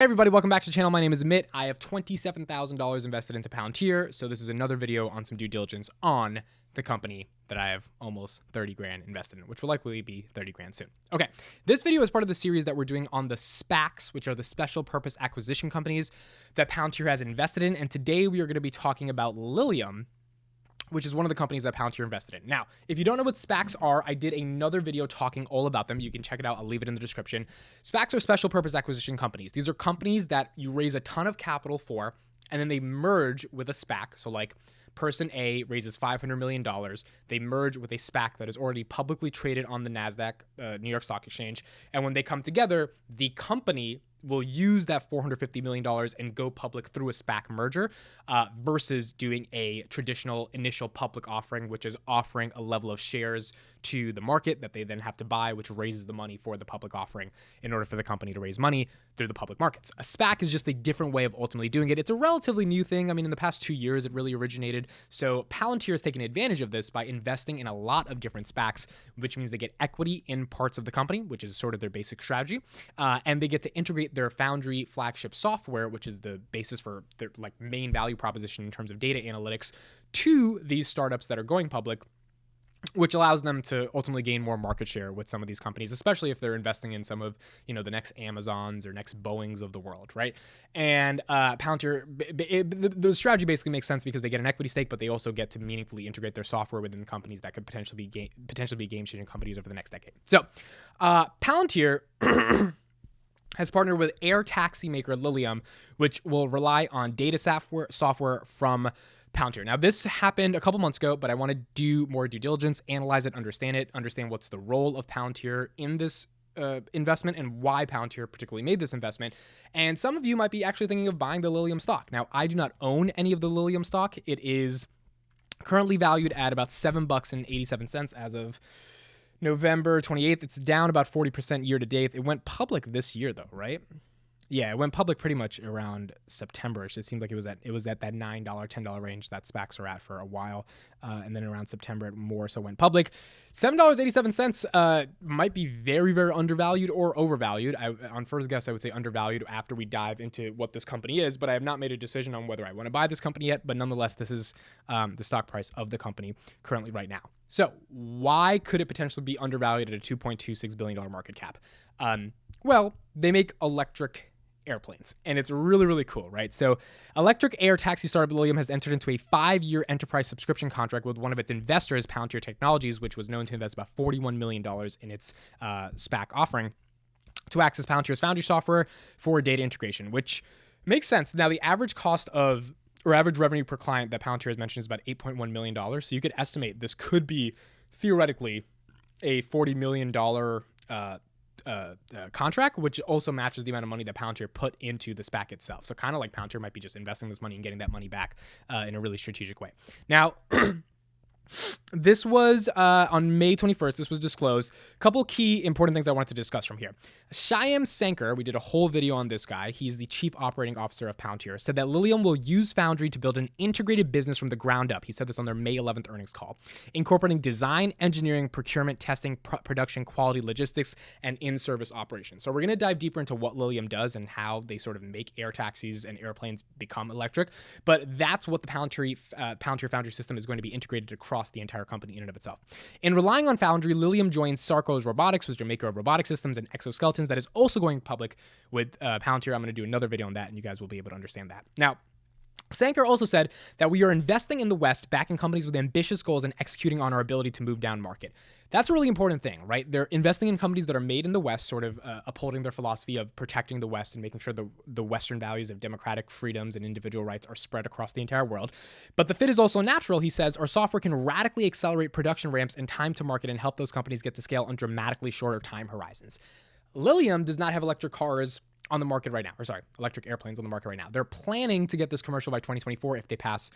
Hey everybody, welcome back to the channel. My name is Amit. I have $27,000 invested into Palantir, so this is another video on some due diligence on the company that I have almost 30 grand invested in, which will likely be 30 grand soon. Okay, this video is part of the series that we're doing on the SPACs, which are the special purpose acquisition companies that Palantir has invested in, and today we are going to be talking about Lilium, which is one of the companies that Palantir invested in. Now, if you don't know what SPACs are, I did another video talking all about them. You can check it out. I'll leave it in the description. SPACs are special purpose acquisition companies. These are companies that you raise a ton of capital for, and then they merge with a SPAC. So like person A raises $500 million. They merge with a SPAC that is already publicly traded on the NASDAQ, New York Stock Exchange. And when they come together, the company will use that $450 million and go public through a SPAC merger versus doing a traditional initial public offering, which is offering a level of shares to the market that they then have to buy, which raises the money for the public offering in order for the company to raise money through the public markets. A SPAC is just a different way of ultimately doing it. It's a relatively new thing. I mean, in the past 2 years, it really originated. So Palantir has taken advantage of this by investing in a lot of different SPACs, which means they get equity in parts of the company, which is sort of their basic strategy, and they get to integrate their Foundry flagship software, which is the basis for their main value proposition in terms of data analytics, to these startups that are going public, which allows them to ultimately gain more market share with some of these companies, especially if they're investing in some of, the next Amazons or next Boeings of the world, right? And Palantir, the strategy basically makes sense because they get an equity stake, but they also get to meaningfully integrate their software within companies that could potentially be game-changing companies over the next decade. So Palantir has partnered with air taxi maker Lilium, which will rely on data software from Palantir. Now, this happened a couple months ago, but I want to do more due diligence, analyze it, understand what's the role of Palantir in this investment and why Palantir particularly made this investment. And some of you might be actually thinking of buying the Lilium stock. Now, I do not own any of the Lilium stock. It is currently valued at about $7.87 as of November 28th. It's down about 40% year to date. It went public this year though, right? Yeah, it went public pretty much around September. It seemed like it was at that $9, $10 range that SPACs are at for a while. And then around September, it more so went public. $7.87 might be very, very undervalued or overvalued. On first guess, I would say undervalued after we dive into what this company is, but I have not made a decision on whether I want to buy this company yet. But nonetheless, this is the stock price of the company currently right now. So why could it potentially be undervalued at a $2.26 billion market cap? Well, they make electric airplanes, and it's really, really cool, right? So electric air taxi startup Lilium has entered into a 5-year enterprise subscription contract with one of its investors, Palantir Technologies, which was known to invest about $41 million in its SPAC offering to access Palantir's Foundry software for data integration, which makes sense. Now, the average cost of or average revenue per client that Palantir has mentioned is about $8.1 million. So you could estimate this could be theoretically a $40 million contract, which also matches the amount of money that Palantir put into the SPAC itself. So kind of like Palantir might be just investing this money and getting that money back in a really strategic way. Now, this was on May 21st. This was disclosed. A couple key important things I wanted to discuss from here. Shyam Sankar, we did a whole video on this guy. He's the chief operating officer of Palantir, said that Lilium will use Foundry to build an integrated business from the ground up. He said this on their May 11th earnings call, incorporating design, engineering, procurement, testing, production, quality, logistics, and in-service operations. So we're going to dive deeper into what Lilium does and how they sort of make air taxis and airplanes become electric. But that's what the Palantir Foundry system is going to be integrated across the entire company in and of itself. In relying on Foundry, Lilium joins Sarcos Robotics, which is a maker of robotic systems and exoskeletons that is also going public with Palantir. I'm going to do another video on that, and you guys will be able to understand that. Now, Sankar also said that we are investing in the West, backing companies with ambitious goals and executing on our ability to move down market. That's a really important thing, right? They're investing in companies that are made in the West, sort of upholding their philosophy of protecting the West and making sure the Western values of democratic freedoms and individual rights are spread across the entire world. But the fit is also natural, he says. Our software can radically accelerate production ramps and time to market and help those companies get to scale on dramatically shorter time horizons. Lilium does not have electric cars on the market right now, electric airplanes on the market right now. They're planning to get this commercial by 2024 if they pass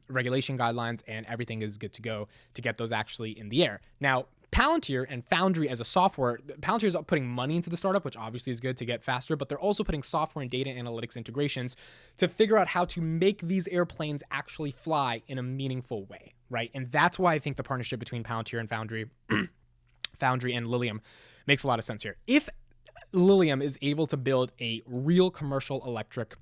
regulation guidelines and everything is good to go to get those actually in the air. Now, Palantir and Foundry as a software, Palantir is putting money into the startup, which obviously is good to get faster, but they're also putting software and data analytics integrations to figure out how to make these airplanes actually fly in a meaningful way, right? And that's why I think the partnership between Palantir and Foundry and Lilium makes a lot of sense here. If Lilium is able to build a real commercial electric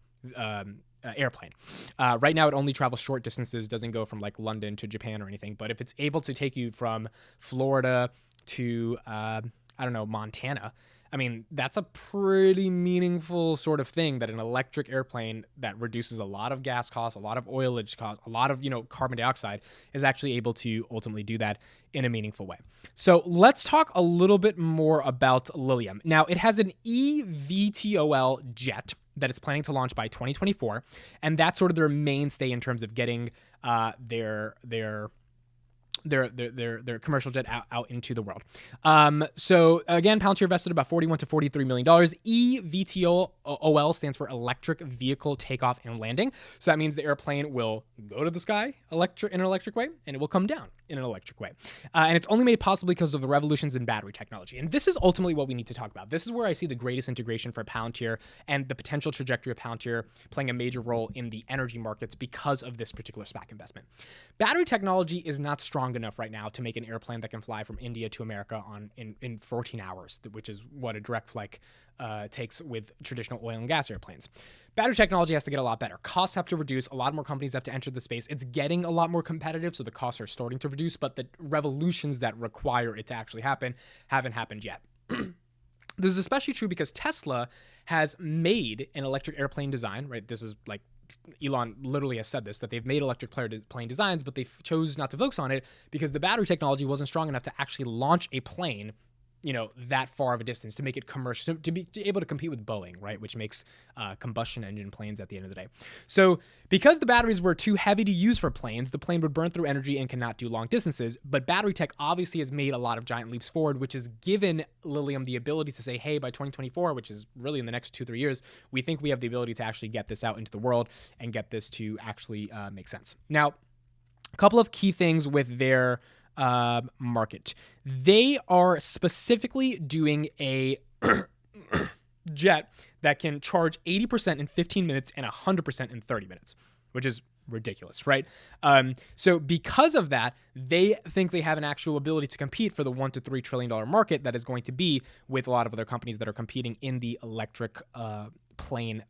airplane. Right now, it only travels short distances, doesn't go from like London to Japan or anything. But if it's able to take you from Florida to, I don't know, Montana, I mean, that's a pretty meaningful sort of thing, that an electric airplane that reduces a lot of gas costs, a lot of oilage costs, a lot of, carbon dioxide, is actually able to ultimately do that in a meaningful way. So let's talk a little bit more about Lilium. Now, it has an EVtol jet that it's planning to launch by 2024, and that's sort of their mainstay in terms of getting their commercial jet out into the world. So again, Palantir invested about $41 to $43 million. EVtol stands for Electric Vehicle Takeoff and Landing. So that means the airplane will go to the sky in an electric way, and it will come down in an electric way. And it's only made possible because of the revolutions in battery technology. And this is ultimately what we need to talk about. This is where I see the greatest integration for Palantir and the potential trajectory of Palantir playing a major role in the energy markets because of this particular SPAC investment. Battery technology is not strong enough right now to make an airplane that can fly from India to America in 14 hours, which is what a direct flight takes with traditional oil and gas airplanes. Battery technology has to get a lot better. Costs have to reduce. A lot more companies have to enter the space. It's getting a lot more competitive, so the costs are starting to reduce, but the revolutions that require it to actually happen haven't happened yet. This is especially true because Tesla has made an electric airplane design, right? This is like Elon literally has said this, that they've made electric plane designs, but they chose not to focus on it because the battery technology wasn't strong enough to actually launch a plane, that far of a distance to make it commercial, to be able to compete with Boeing, right? Which makes combustion engine planes at the end of the day. So because the batteries were too heavy to use for planes, the plane would burn through energy and cannot do long distances. But battery tech obviously has made a lot of giant leaps forward, which has given Lilium the ability to say, hey, by 2024, which is really in the next 2-3 years, we think we have the ability to actually get this out into the world and get this to actually make sense. Now, a couple of key things with their market. They are specifically doing a jet that can charge 80% in 15 minutes and 100% in 30 minutes, which is ridiculous, right? So because of that, they think they have an actual ability to compete for the $1 to $3 trillion market that is going to be with a lot of other companies that are competing in the electric plane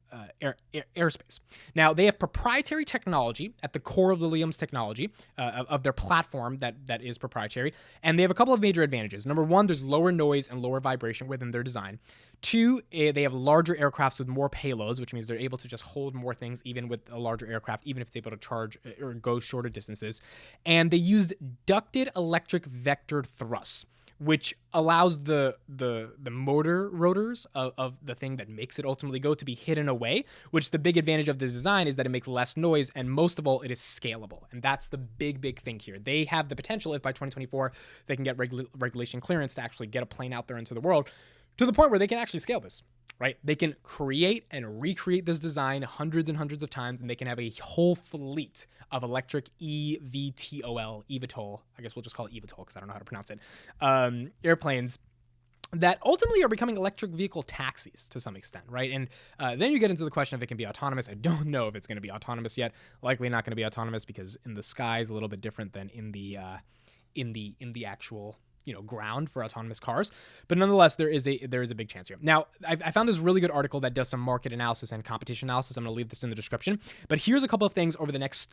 airspace. Now, they have proprietary technology at the core of Lilium's technology, of their platform that is proprietary, and they have a couple of major advantages. Number one, there's lower noise and lower vibration within their design. Two, they have larger aircrafts with more payloads, which means they're able to just hold more things even with a larger aircraft, even if it's able to charge or go shorter distances. And they used ducted electric vectored thrusts, which allows the motor rotors of the thing that makes it ultimately go to be hidden away, which the big advantage of this design is that it makes less noise, and most of all, it is scalable. And that's the big thing here. They have the potential, if by 2024 they can get regulation clearance to actually get a plane out there into the world, to the point where they can actually scale this, right? They can create and recreate this design hundreds and hundreds of times, and they can have a whole fleet of electric EVtol, I guess we'll just call it EVtol because I don't know how to pronounce it, airplanes that ultimately are becoming electric vehicle taxis to some extent, right? And then you get into the question if it can be autonomous. I don't know if it's going to be autonomous yet. Likely not going to be autonomous because in the sky is a little bit different than in the actual ground for autonomous cars. But nonetheless, there is a big chance here. Now, I found this really good article that does some market analysis and competition analysis. I'm going to leave this in the description. But here's a couple of things over the next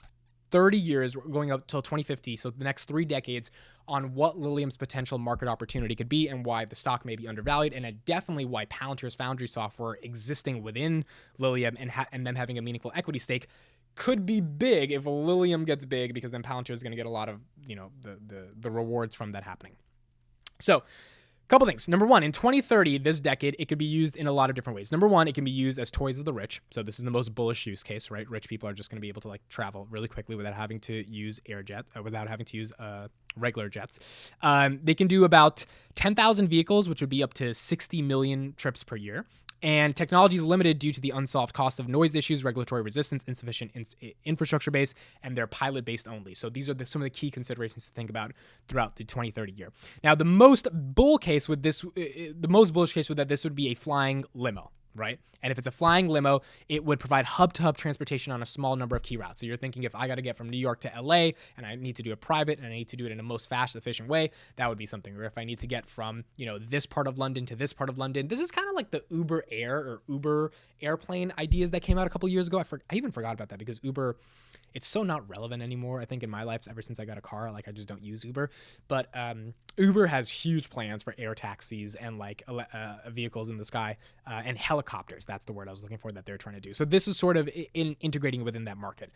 30 years, going up till 2050, so the next 3 decades, on what Lilium's potential market opportunity could be and why the stock may be undervalued, and definitely why Palantir's Foundry software existing within Lilium and them having a meaningful equity stake could be big if Lilium gets big, because then Palantir is going to get a lot of the rewards from that happening. So, a couple things. Number one, in 2030, this decade, it could be used in a lot of different ways. Number one, it can be used as toys of the rich. So this is the most bullish use case, right? Rich people are just going to be able to travel really quickly without having to use without having to use regular jets. They can do about 10,000 vehicles, which would be up to 60 million trips per year. And technology is limited due to the unsolved cost of noise issues, regulatory resistance, insufficient infrastructure base, and they're pilot-based only. So these are some of the key considerations to think about throughout the 2030 year. Now, the most bullish case with that, this would be a flying limo. right? And if it's a flying limo, it would provide hub-to-hub transportation on a small number of key routes. So you're thinking if I got to get from New York to LA and I need to do it private and I need to do it in a most fast, efficient way, that would be something. Or if I need to get from, this part of London to this part of London, this is kind of like the Uber Air or Uber airplane ideas that came out a couple years ago. I even forgot about that because Uber, it's so not relevant anymore. I think in my life, ever since I got a car, like I just don't use Uber. But Uber has huge plans for air taxis and like vehicles in the sky and helicopters. That's the word I was looking for that they're trying to do. So this is sort of integrating within that market.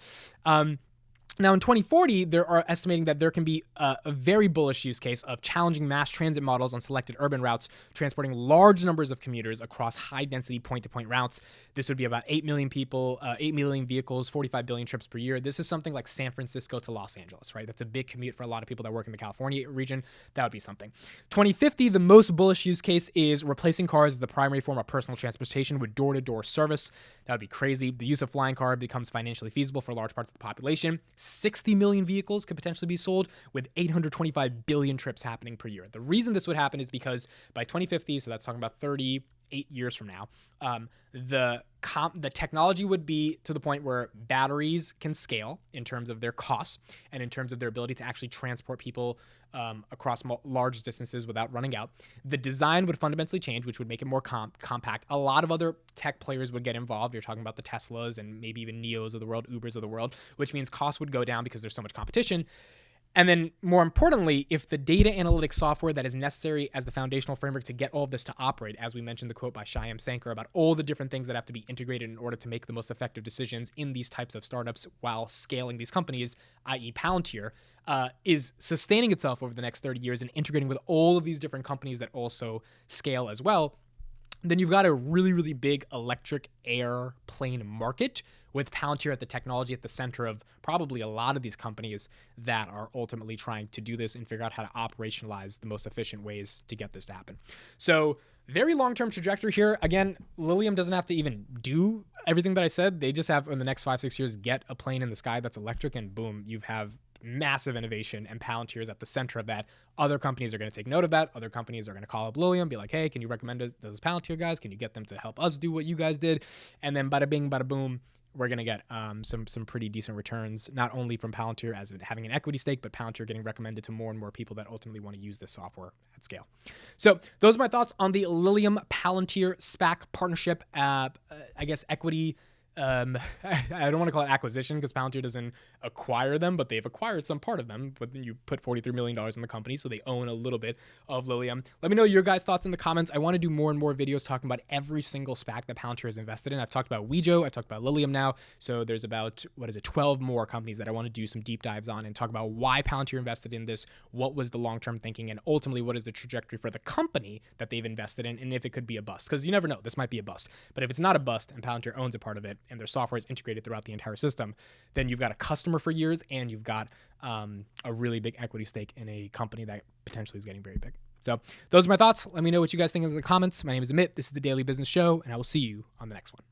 Now, in 2040, there are estimating that there can be a very bullish use case of challenging mass transit models on selected urban routes, transporting large numbers of commuters across high-density point-to-point routes. This would be about 8 million people, 8 million vehicles, 45 billion trips per year. This is something like San Francisco to Los Angeles, right? That's a big commute for a lot of people that work in the California region. That would be something. 2050, the most bullish use case is replacing cars as the primary form of personal transportation with door-to-door service. That would be crazy. The use of flying car becomes financially feasible for large parts of the population. 60 million vehicles could potentially be sold with 825 billion trips happening per year. The reason this would happen is because by 2050, so that's talking about 38 years from now, the technology would be to the point where batteries can scale in terms of their costs and in terms of their ability to actually transport people across large distances without running out. The design would fundamentally change, which would make it more compact. A lot of other tech players would get involved. You're talking about the Teslas and maybe even Neos of the world, Ubers of the world, which means costs would go down because there's so much competition. And then more importantly, if the data analytics software that is necessary as the foundational framework to get all of this to operate, as we mentioned the quote by Shyam Sankar about all the different things that have to be integrated in order to make the most effective decisions in these types of startups while scaling these companies, i.e. Palantir, is sustaining itself over the next 30 years and integrating with all of these different companies that also scale as well, then you've got a really, really big electric airplane market with Palantir at the technology at the center of probably a lot of these companies that are ultimately trying to do this and figure out how to operationalize the most efficient ways to get this to happen. So very long-term trajectory here. Again, Lilium doesn't have to even do everything that I said. They just have in the next 5-6 years, get a plane in the sky that's electric and boom, you have massive innovation, and Palantir is at the center of that. Other companies are going to take note of that. Other companies are going to call up Lilium, be like, hey, can you recommend those Palantir guys? Can you get them to help us do what you guys did? And then bada bing, bada boom, we're going to get some pretty decent returns, not only from Palantir as having an equity stake, but Palantir getting recommended to more and more people that ultimately want to use this software at scale. So those are my thoughts on the Lilium Palantir SPAC partnership, I guess equity. I don't want to call it acquisition because Palantir doesn't acquire them, but they've acquired some part of them. But you put $43 million in the company, so they own a little bit of Lilium. Let me know your guys' thoughts in the comments. I want to do more and more videos talking about every single SPAC that Palantir has invested in. I've talked about Wejo, I've talked about Lilium now, so there's about 12 more companies that I want to do some deep dives on and talk about why Palantir invested in this, what was the long-term thinking, and ultimately what is the trajectory for the company that they've invested in, and if it could be a bust. Because you never know, this might be a bust. But if it's not a bust and Palantir owns a part of it, and their software is integrated throughout the entire system, then you've got a customer for years and you've got a really big equity stake in a company that potentially is getting very big. So those are my thoughts. Let me know what you guys think in the comments. My name is Amit. This is the Daily Business Show, and I will see you on the next one.